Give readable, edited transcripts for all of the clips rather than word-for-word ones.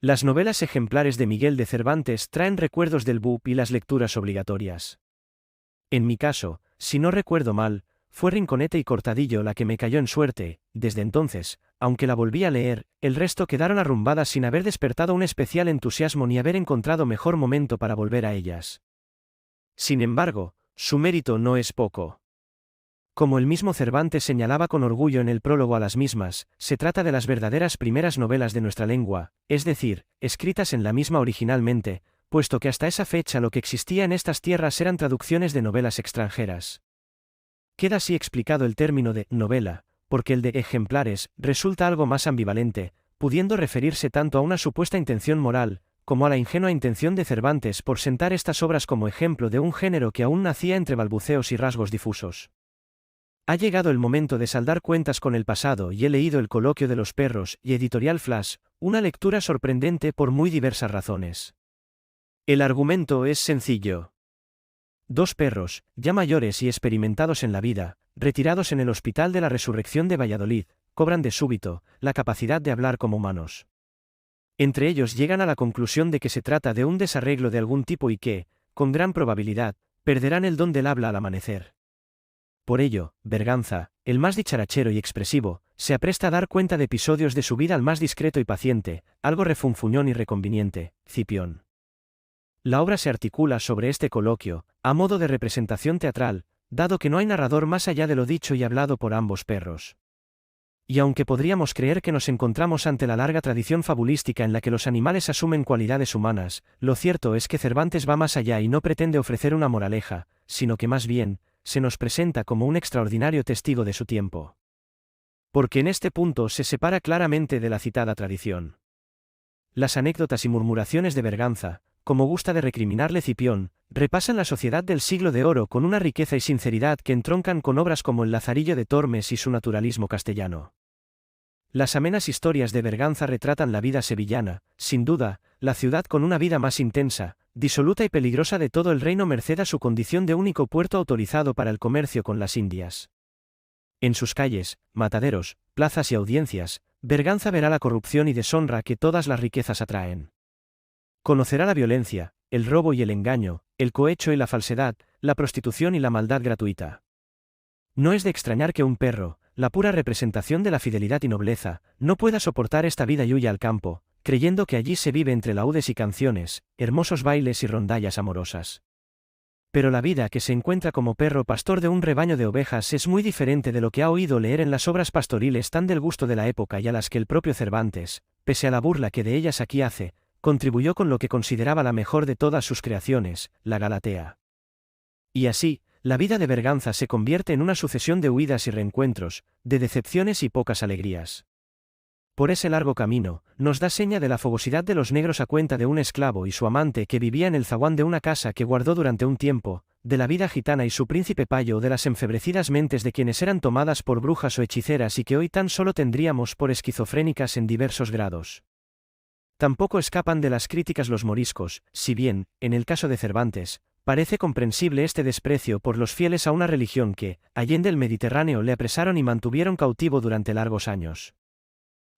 Las novelas ejemplares de Miguel de Cervantes traen recuerdos del BUP y las lecturas obligatorias. En mi caso, si no recuerdo mal, fue Rinconete y Cortadillo la que me cayó en suerte. Desde entonces, aunque la volví a leer, el resto quedaron arrumbadas sin haber despertado un especial entusiasmo ni haber encontrado mejor momento para volver a ellas. Sin embargo, su mérito no es poco. Como el mismo Cervantes señalaba con orgullo en el prólogo a las mismas, se trata de las verdaderas primeras novelas de nuestra lengua, es decir, escritas en la misma originalmente, puesto que hasta esa fecha lo que existía en estas tierras eran traducciones de novelas extranjeras. Queda así explicado el término de novela, porque el de ejemplares resulta algo más ambivalente, pudiendo referirse tanto a una supuesta intención moral, como a la ingenua intención de Cervantes por sentar estas obras como ejemplo de un género que aún nacía entre balbuceos y rasgos difusos. Ha llegado el momento de saldar cuentas con el pasado y he leído El coloquio de los perros y Editorial Flash, una lectura sorprendente por muy diversas razones. El argumento es sencillo. Dos perros, ya mayores y experimentados en la vida, retirados en el Hospital de la Resurrección de Valladolid, cobran de súbito la capacidad de hablar como humanos. Entre ellos llegan a la conclusión de que se trata de un desarreglo de algún tipo y que, con gran probabilidad, perderán el don del habla al amanecer. Por ello, Berganza, el más dicharachero y expresivo, se apresta a dar cuenta de episodios de su vida al más discreto y paciente, algo refunfuñón y reconveniente, Cipión. La obra se articula sobre este coloquio, a modo de representación teatral, dado que no hay narrador más allá de lo dicho y hablado por ambos perros. Y aunque podríamos creer que nos encontramos ante la larga tradición fabulística en la que los animales asumen cualidades humanas, lo cierto es que Cervantes va más allá y no pretende ofrecer una moraleja, sino que más bien, se nos presenta como un extraordinario testigo de su tiempo. Porque en este punto se separa claramente de la citada tradición. Las anécdotas y murmuraciones de Berganza, como gusta de recriminarle Cipión, repasan la sociedad del siglo de oro con una riqueza y sinceridad que entroncan con obras como El Lazarillo de Tormes y su naturalismo castellano. Las amenas historias de Berganza retratan la vida sevillana, sin duda, la ciudad con una vida más intensa, disoluta y peligrosa de todo el reino merced a su condición de único puerto autorizado para el comercio con las Indias. En sus calles, mataderos, plazas y audiencias, Berganza verá la corrupción y deshonra que todas las riquezas atraen. Conocerá la violencia, el robo y el engaño, el cohecho y la falsedad, la prostitución y la maldad gratuita. No es de extrañar que un perro, la pura representación de la fidelidad y nobleza, no pueda soportar esta vida y huya al campo, creyendo que allí se vive entre laúdes y canciones, hermosos bailes y rondallas amorosas. Pero la vida que se encuentra como perro pastor de un rebaño de ovejas es muy diferente de lo que ha oído leer en las obras pastoriles tan del gusto de la época y a las que el propio Cervantes, pese a la burla que de ellas aquí hace, contribuyó con lo que consideraba la mejor de todas sus creaciones, la Galatea. Y así, la vida de Berganza se convierte en una sucesión de huidas y reencuentros, de decepciones y pocas alegrías. Por ese largo camino, nos da seña de la fogosidad de los negros a cuenta de un esclavo y su amante que vivía en el zaguán de una casa que guardó durante un tiempo, de la vida gitana y su príncipe payo o de las enfebrecidas mentes de quienes eran tomadas por brujas o hechiceras y que hoy tan solo tendríamos por esquizofrénicas en diversos grados. Tampoco escapan de las críticas los moriscos, si bien, en el caso de Cervantes, parece comprensible este desprecio por los fieles a una religión que, allende el Mediterráneo, le apresaron y mantuvieron cautivo durante largos años.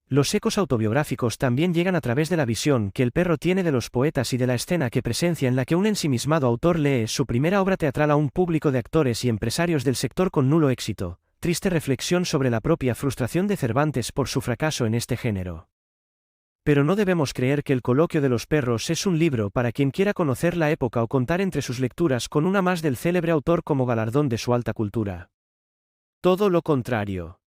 Los ecos autobiográficos también llegan a través de la visión que el perro tiene de los poetas y de la escena que presencia en la que un ensimismado autor lee su primera obra teatral a un público de actores y empresarios del sector con nulo éxito, triste reflexión sobre la propia frustración de Cervantes por su fracaso en este género. Pero no debemos creer que El coloquio de los perros es un libro para quien quiera conocer la época o contar entre sus lecturas con una más del célebre autor como galardón de su alta cultura. Todo lo contrario.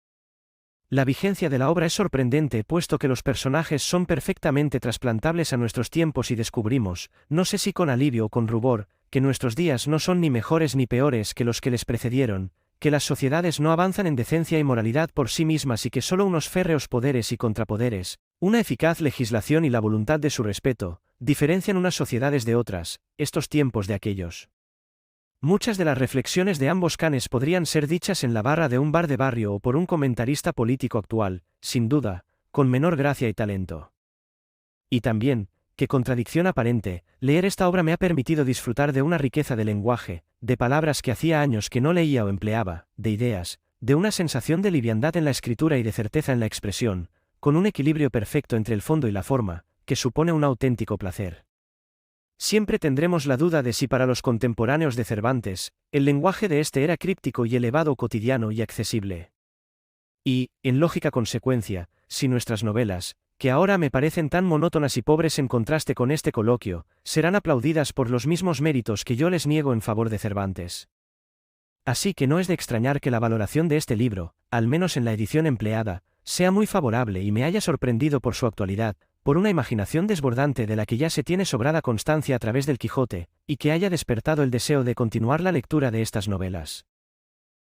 La vigencia de la obra es sorprendente puesto que los personajes son perfectamente trasplantables a nuestros tiempos y descubrimos, no sé si con alivio o con rubor, que nuestros días no son ni mejores ni peores que los que les precedieron, que las sociedades no avanzan en decencia y moralidad por sí mismas y que solo unos férreos poderes y contrapoderes, una eficaz legislación y la voluntad de su respeto, diferencian unas sociedades de otras, estos tiempos de aquellos. Muchas de las reflexiones de ambos canes podrían ser dichas en la barra de un bar de barrio o por un comentarista político actual, sin duda, con menor gracia y talento. Y también, qué contradicción aparente, leer esta obra me ha permitido disfrutar de una riqueza de lenguaje, de palabras que hacía años que no leía o empleaba, de ideas, de una sensación de liviandad en la escritura y de certeza en la expresión, con un equilibrio perfecto entre el fondo y la forma, que supone un auténtico placer. Siempre tendremos la duda de si para los contemporáneos de Cervantes, el lenguaje de éste era críptico y elevado, cotidiano y accesible. Y, en lógica consecuencia, si nuestras novelas, que ahora me parecen tan monótonas y pobres en contraste con este coloquio, serán aplaudidas por los mismos méritos que yo les niego en favor de Cervantes. Así que no es de extrañar que la valoración de este libro, al menos en la edición empleada, sea muy favorable y me haya sorprendido por su actualidad, por una imaginación desbordante de la que ya se tiene sobrada constancia a través del Quijote, y que haya despertado el deseo de continuar la lectura de estas novelas.